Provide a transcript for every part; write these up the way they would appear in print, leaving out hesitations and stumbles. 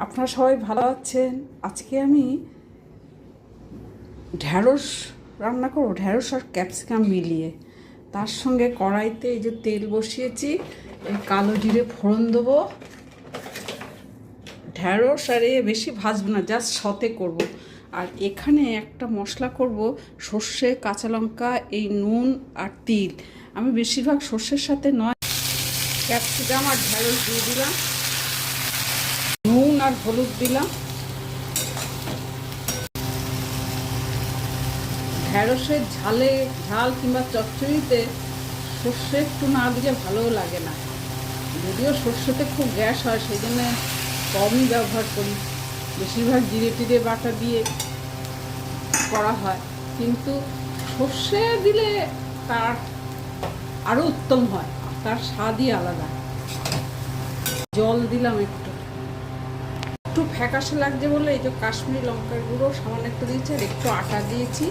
আপনারা সবাই ভালো আছেন। আজকে আমি ঢ্যাঁড়স রান্না করব, ঢ্যাঁড়স আর ক্যাপসিকাম মিলিয়ে। তার সঙ্গে কড়াইতে এই যে তেল বসিয়েছি, এই কালো জিরে ফোড়ন দেবো। ঢ্যাঁড়স আর বেশি ভাজবো না, জাস্ট সতে করব। আর এখানে একটা মশলা করব, সর্ষে, কাঁচা লঙ্কা, এই নুন আর তিল। আমি বেশিরভাগ সর্ষের সাথে নয়, ক্যাপসিকাম আর ঢ্যাঁড়স দিয়ে দিলাম, নুন আর হলুদ দিলাম। ঢ্যাঁড়সের ঝাল কিংবা চচ্চড়িতে সর্ষে একটু না দিলে ভালোও লাগে না। যদিও সর্ষেতে খুব গ্যাস হয়, সেই জন্য কমই ব্যবহার করি। বেশিরভাগ জিরে টিরে বাটা দিয়ে করা হয়, কিন্তু সর্ষে দিলে তার আরও উত্তম হয়, তার স্বাদই আলাদা। জল দিলাম একটু ফ্যাকাশে লাগছে বলে এই যে কাশ্মীরি লঙ্কার গুঁড়ো সামান্য একটু দিয়েছি, আর একটু আটা দিয়েছি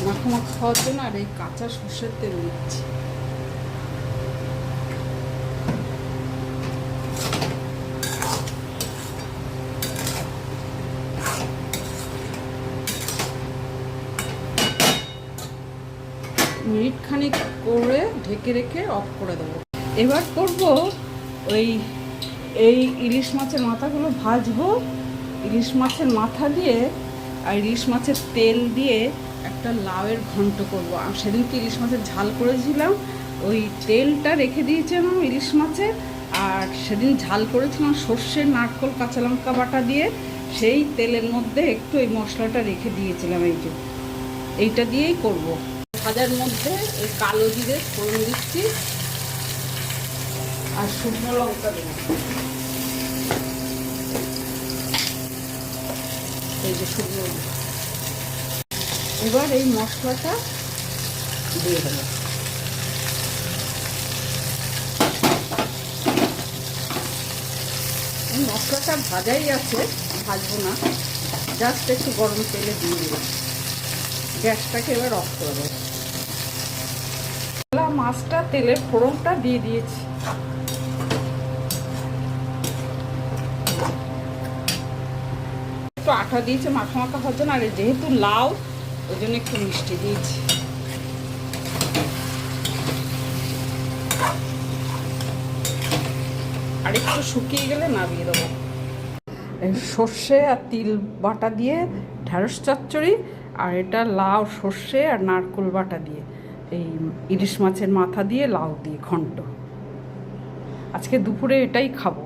মাখা খাওয়ার জন্য। আর এই কাঁচা সর্ষের তেল দিচ্ছি। মিনিট খানিক করে ঢেকে রেখে অফ করে দেবো। এবার করব এই ইলিশ মাছের মাথাগুলো ভাজবো। ইলিশ মাছের মাথা দিয়ে আর ইলিশ মাছের তেল দিয়ে একটা লাউয়ের ঘন্ট করব। আমি সেদিনকে ইলিশ মাছের ঝাল করেছিলাম, ওই তেলটা রেখে দিয়েছিলাম ইলিশ মাছের। আর সেদিন ঝাল করেছিলাম সর্ষে, নারকেল, কাঁচা লঙ্কা বাটা দিয়ে, সেই তেলের মধ্যে একটু এই মশলাটা রেখে দিয়েছিলাম। এই যে এইটা দিয়েই করব। ভাজার মধ্যে এই কালো জিরে ফোড়ন দিচ্ছি আর শুকনো লঙ্কা দেব। এই যে শুকনো, এবার এই মশলাটা দিয়ে দেবো। এই মশলাটা ভাজাই আছে, ভাজবো না, জাস্ট একটু গরম তেলে দিয়ে দিলাম। গ্যাসটাকে এবার অফ করে দেবো। মাছটা তেলের ফোড়নটা দিয়ে দিয়েছি। একটু আটা দিয়েছে মাখা হওয়ার জন্য, আর যেহেতু লাউ ওই জন্য একটু মিষ্টি দিয়েছি। আর একটু শুকিয়ে গেলে নামিয়ে দেবো। সর্ষে আর তিল বাটা দিয়ে ঢ্যাঁড়স চচ্চড়ি, আর এটা লাউ, সর্ষে আর নারকেল বাটা দিয়ে এই ইলিশ মাছের মাথা দিয়ে লাউ দিয়ে ঘন্ট। আজকে দুপুরে এটাই খাবো।